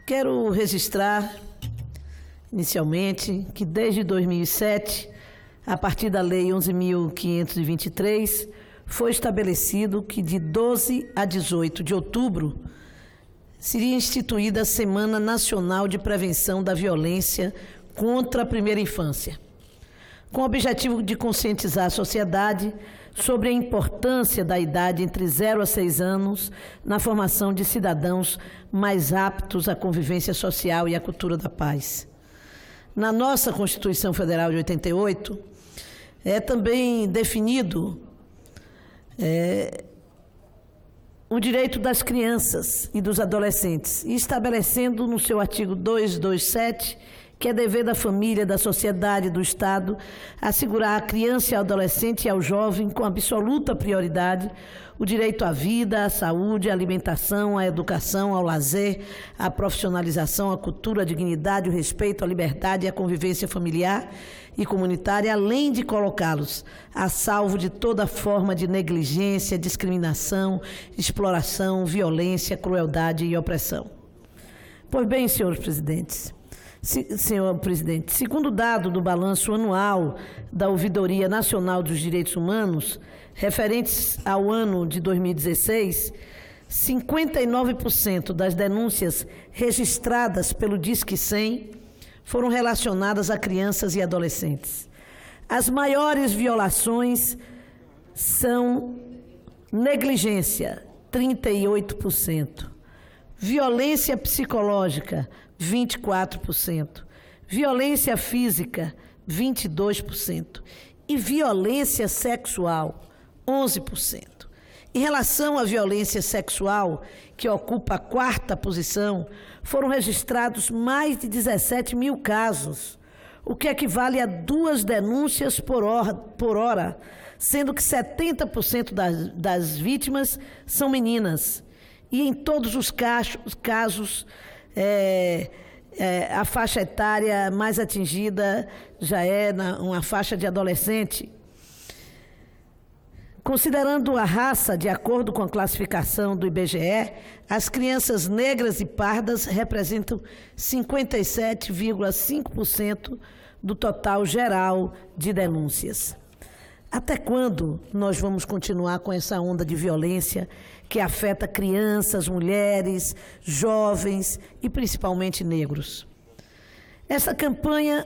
Quero registrar, inicialmente, que desde 2007, a partir da Lei 11.523, foi estabelecido que de 12 a 18 de outubro seria instituída a Semana Nacional de Prevenção da Violência contra a Primeira Infância, com o objetivo de conscientizar a sociedade sobre a importância da idade entre 0 a 6 anos na formação de cidadãos mais aptos à convivência social e à cultura da paz. Na nossa Constituição Federal de 88, é também definido o direito das crianças e dos adolescentes, e estabelecendo no seu artigo 227 que é dever da família, da sociedade, do Estado, assegurar à criança, ao adolescente e ao jovem, com absoluta prioridade, o direito à vida, à saúde, à alimentação, à educação, ao lazer, à profissionalização, à cultura, à dignidade, o respeito, à liberdade e à convivência familiar e comunitária, além de colocá-los a salvo de toda forma de negligência, discriminação, exploração, violência, crueldade e opressão. Pois bem, senhor presidente, segundo o dado do balanço anual da Ouvidoria Nacional dos Direitos Humanos, referentes ao ano de 2016, 59% das denúncias registradas pelo Disque 100 foram relacionadas a crianças e adolescentes. As maiores violações são negligência, 38%, violência psicológica, 24%, violência física, 22%, e violência sexual, 11%. Em relação à violência sexual, que ocupa a 4ª posição, foram registrados mais de 17 mil casos, o que equivale a 2 denúncias por hora, sendo que 70% das vítimas são meninas. E em todos os casos, a faixa etária mais atingida já é uma faixa de adolescente. Considerando a raça, de acordo com a classificação do IBGE, as crianças negras e pardas representam 57,5% do total geral de denúncias. Até quando nós vamos continuar com essa onda de violência que afeta crianças, mulheres, jovens e principalmente negros? Essa campanha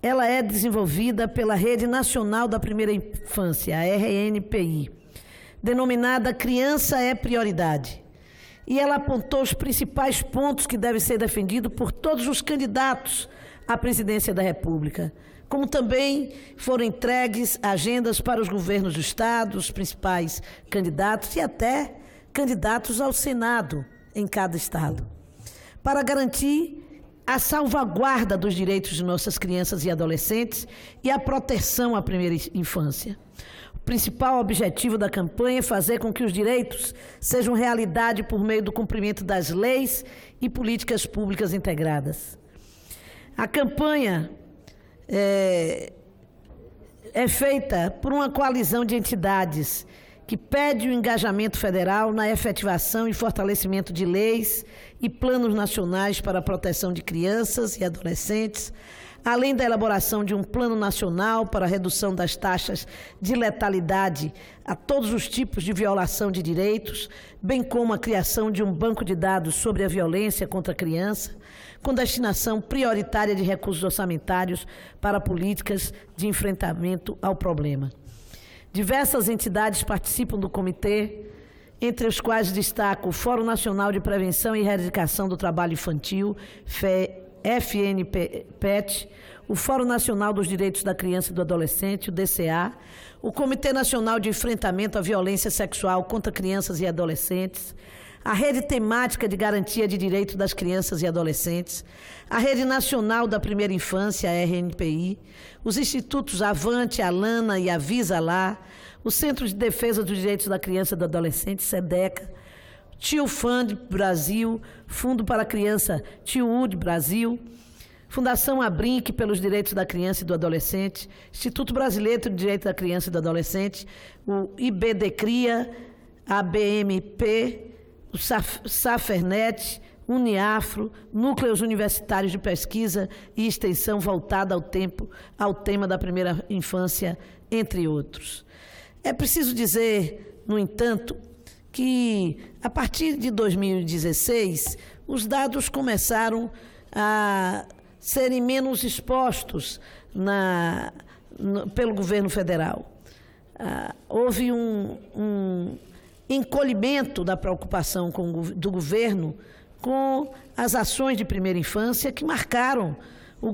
ela é desenvolvida pela Rede Nacional da Primeira Infância, a RNPI, denominada Criança é Prioridade. E ela apontou os principais pontos que devem ser defendidos por todos os candidatos à presidência da República, como também foram entregues agendas para os governos do Estado, os principais candidatos e até candidatos ao Senado em cada estado, para garantir a salvaguarda dos direitos de nossas crianças e adolescentes e a proteção à primeira infância. O principal objetivo da campanha é fazer com que os direitos sejam realidade por meio do cumprimento das leis e políticas públicas integradas. A campanha é feita por uma coalizão de entidades que pede o engajamento federal na efetivação e fortalecimento de leis e planos nacionais para a proteção de crianças e adolescentes, além da elaboração de um plano nacional para a redução das taxas de letalidade a todos os tipos de violação de direitos, bem como a criação de um banco de dados sobre a violência contra a criança, com destinação prioritária de recursos orçamentários para políticas de enfrentamento ao problema. Diversas entidades participam do comitê, entre os quais destaco o Fórum Nacional de Prevenção e Erradicação do Trabalho Infantil, FNPET, o Fórum Nacional dos Direitos da Criança e do Adolescente, o DCA, o Comitê Nacional de Enfrentamento à Violência Sexual contra Crianças e Adolescentes, a Rede Temática de Garantia de Direitos das Crianças e Adolescentes, a Rede Nacional da Primeira Infância, a RNPI, os institutos Avante, Alana e Avisa Lá, o Centro de Defesa dos Direitos da Criança e do Adolescente, SEDECA, Tio Fund Brasil, Fundo para a Criança Tio UD Brasil, Fundação Abrinq pelos Direitos da Criança e do Adolescente, Instituto Brasileiro de Direitos da Criança e do Adolescente, o IBDCRIA, a BMP, o Safernet, Uniafro, núcleos universitários de pesquisa e extensão voltada ao tema da primeira infância, entre outros. É preciso dizer, no entanto, que a partir de 2016, os dados começaram a serem menos expostos pelo governo federal. Houve um encolhimento da preocupação do governo com as ações de primeira infância que marcaram os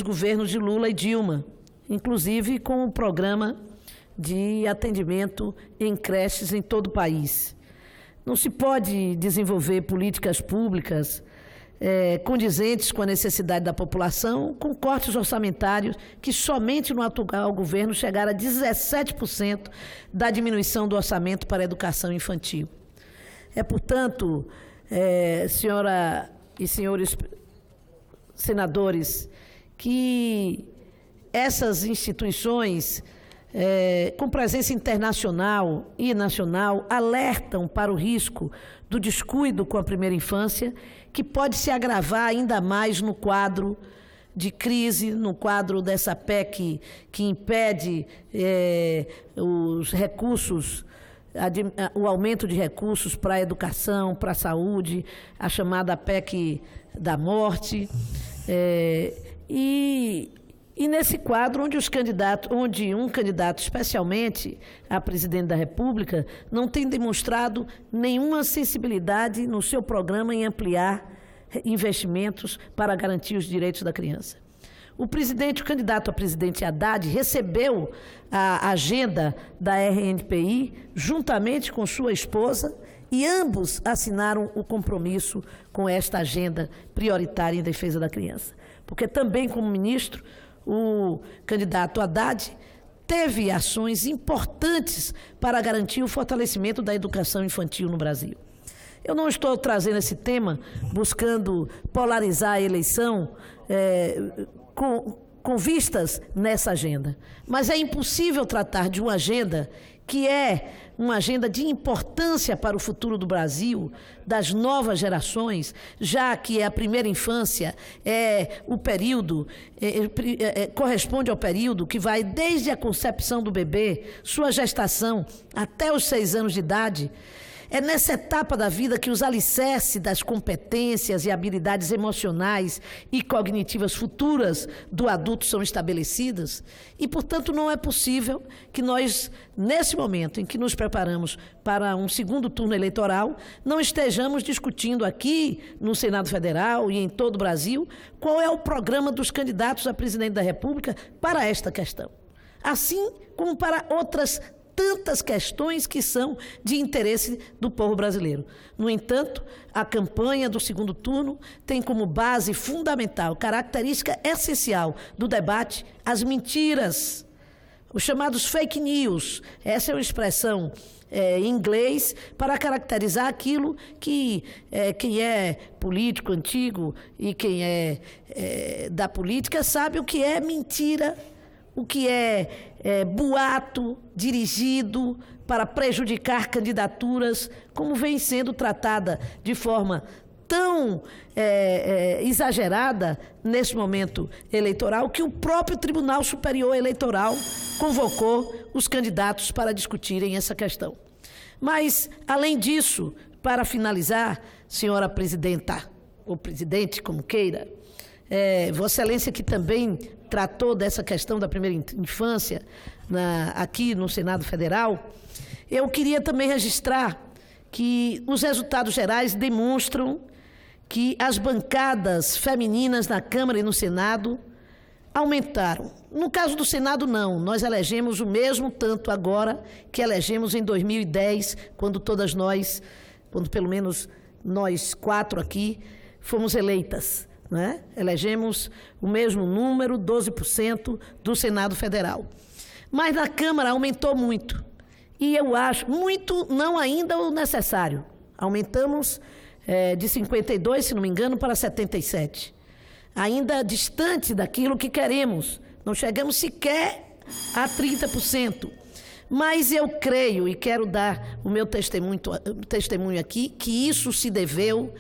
governos de Lula e Dilma, inclusive com o programa de atendimento em creches em todo o país. Não se pode desenvolver políticas públicas condizentes com a necessidade da população, com cortes orçamentários que somente no atual governo chegaram a 17% da diminuição do orçamento para a educação infantil. Portanto, senhora e senhores senadores, que essas instituições, com presença internacional e nacional, alertam para o risco do descuido com a primeira infância, que pode se agravar ainda mais no quadro de crise, no quadro dessa PEC que impede os recursos, o aumento de recursos para a educação, para a saúde, a chamada PEC da morte. E nesse quadro, onde um candidato, especialmente a presidente da República, não tem demonstrado nenhuma sensibilidade no seu programa em ampliar investimentos para garantir os direitos da criança. O candidato a presidente Haddad recebeu a agenda da RNPI juntamente com sua esposa e ambos assinaram o compromisso com esta agenda prioritária em defesa da criança. Porque também, como ministro, o candidato Haddad teve ações importantes para garantir o fortalecimento da educação infantil no Brasil. Eu não estou trazendo esse tema buscando polarizar a eleição com vistas nessa agenda, mas é impossível tratar de uma agenda que é uma agenda de importância para o futuro do Brasil, das novas gerações, já que a primeira infância corresponde ao período que vai desde a concepção do bebê, sua gestação, até os 6 anos de idade. É nessa etapa da vida que os alicerces das competências e habilidades emocionais e cognitivas futuras do adulto são estabelecidas e, portanto, não é possível que nós, nesse momento em que nos preparamos para um segundo turno eleitoral, não estejamos discutindo aqui no Senado Federal e em todo o Brasil qual é o programa dos candidatos a presidente da República para esta questão, assim como para outras tantas questões que são de interesse do povo brasileiro. No entanto, a campanha do segundo turno tem como base fundamental, característica essencial do debate, as mentiras, os chamados fake news. Essa é uma expressão em inglês para caracterizar aquilo que quem é político antigo e quem é da política sabe o que é mentira, o que é boato dirigido para prejudicar candidaturas, como vem sendo tratada de forma tão exagerada nesse momento eleitoral, que o próprio Tribunal Superior Eleitoral convocou os candidatos para discutirem essa questão. Mas, além disso, para finalizar, senhora presidenta, ou presidente, como queira, Vossa Excelência, que também tratou dessa questão da primeira infância aqui no Senado Federal, eu queria também registrar que os resultados gerais demonstram que as bancadas femininas na Câmara e no Senado aumentaram. No caso do Senado, não. Nós elegemos o mesmo tanto agora que elegemos em 2010, quando pelo menos nós 4 aqui, fomos eleitas. Né? Elegemos o mesmo número, 12% do Senado Federal. Mas na Câmara aumentou muito. E eu acho, muito não ainda o necessário. Aumentamos de 52, se não me engano, para 77. Ainda distante daquilo que queremos. Não chegamos sequer a 30%. Mas eu creio, e quero dar o meu testemunho aqui, que isso se deveu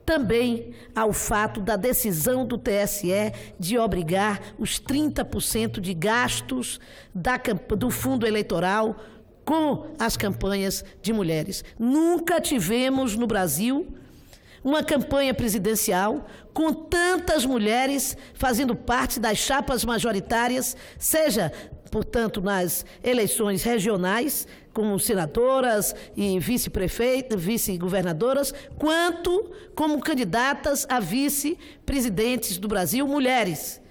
também ao fato da decisão do TSE de obrigar os 30% de gastos do fundo eleitoral com as campanhas de mulheres. Nunca tivemos no Brasil uma campanha presidencial com tantas mulheres fazendo parte das chapas majoritárias, seja, portanto, nas eleições regionais, como senadoras e vice-governadoras, quanto como candidatas a vice-presidentes do Brasil, mulheres.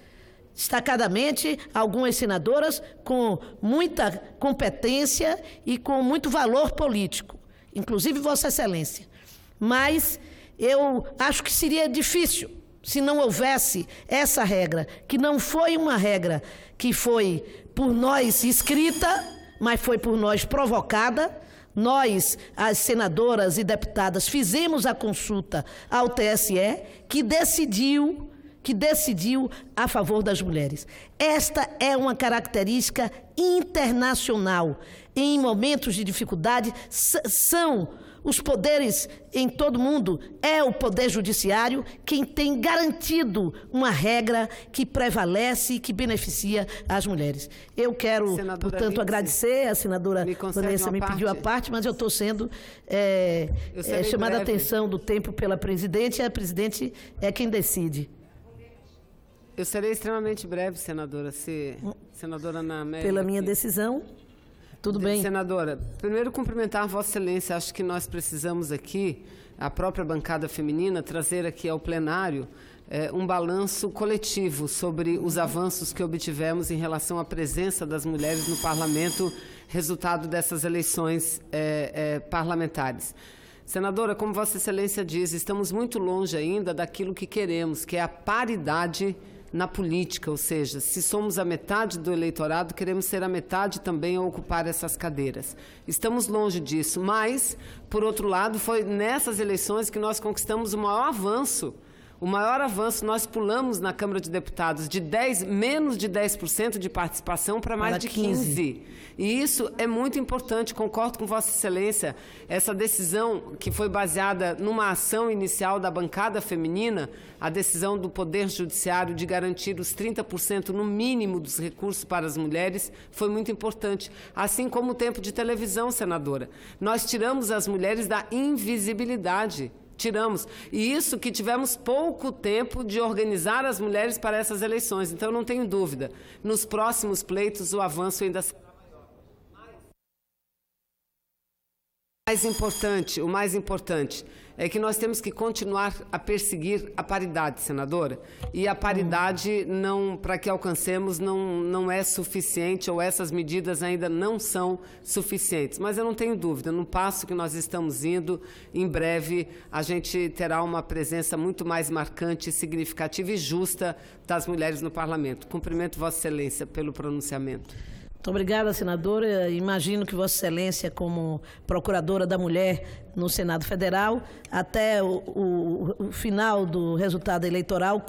Destacadamente, algumas senadoras com muita competência e com muito valor político, inclusive Vossa Excelência. Mas eu acho que seria difícil se não houvesse essa regra, que não foi uma regra que foi por nós escrita, mas foi por nós provocada. Nós, as senadoras e deputadas, fizemos a consulta ao TSE, que decidiu a favor das mulheres. Esta é uma característica internacional. Em momentos de dificuldade, são os poderes em todo o mundo, é o Poder Judiciário quem tem garantido uma regra que prevalece e que beneficia as mulheres. Eu quero, portanto, agradecer, a senadora Vanessa me pediu a parte, mas eu estou sendo chamada a atenção do tempo pela presidente, e a presidente é quem decide. Eu serei extremamente breve, senadora, senadora Ana Amélia. Pela minha decisão, tudo bem. Senadora, primeiro cumprimentar Vossa Excelência. Acho que nós precisamos aqui, a própria bancada feminina, trazer aqui ao plenário um balanço coletivo sobre os avanços que obtivemos em relação à presença das mulheres no parlamento, resultado dessas eleições parlamentares. Senadora, como Vossa Excelência diz, estamos muito longe ainda daquilo que queremos, que é a paridade na política, ou seja, se somos a metade do eleitorado, queremos ser a metade também a ocupar essas cadeiras. Estamos longe disso, mas, por outro lado, foi nessas eleições que nós conquistamos o maior avanço. O maior avanço, nós pulamos na Câmara de Deputados de menos de 10% de participação para mais de 15%. E isso é muito importante, concordo com Vossa Excelência. Essa decisão que foi baseada numa ação inicial da bancada feminina, a decisão do Poder Judiciário de garantir os 30% no mínimo dos recursos para as mulheres, foi muito importante. Assim como o tempo de televisão, senadora. Nós tiramos as mulheres da invisibilidade. Tiramos. E isso que tivemos pouco tempo de organizar as mulheres para essas eleições. Então, não tenho dúvida, nos próximos pleitos o avanço ainda será maior. O mais importante é que nós temos que continuar a perseguir a paridade, senadora. E a paridade, para que alcancemos, não é suficiente, ou essas medidas ainda não são suficientes. Mas eu não tenho dúvida, no passo que nós estamos indo, em breve a gente terá uma presença muito mais marcante, significativa e justa das mulheres no parlamento. Cumprimento Vossa Excelência pelo pronunciamento. Muito obrigada, senadora. Imagino que Vossa Excelência, como procuradora da mulher no Senado Federal, até o final do resultado eleitoral,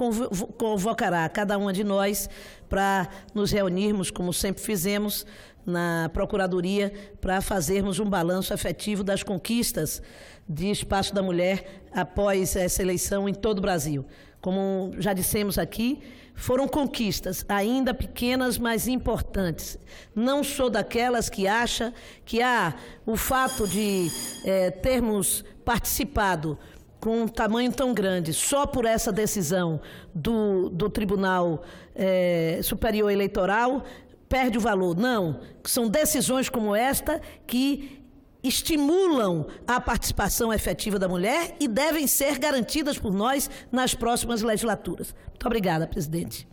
convocará cada uma de nós para nos reunirmos, como sempre fizemos, na Procuradoria, para fazermos um balanço efetivo das conquistas de espaço da mulher após essa eleição em todo o Brasil. Como já dissemos aqui, foram conquistas ainda pequenas, mas importantes. Não sou daquelas que acha que o fato de termos participado com um tamanho tão grande só por essa decisão do Tribunal Superior Eleitoral perde o valor. Não, são decisões como esta que estimulam a participação efetiva da mulher e devem ser garantidas por nós nas próximas legislaturas. Muito obrigada, presidente.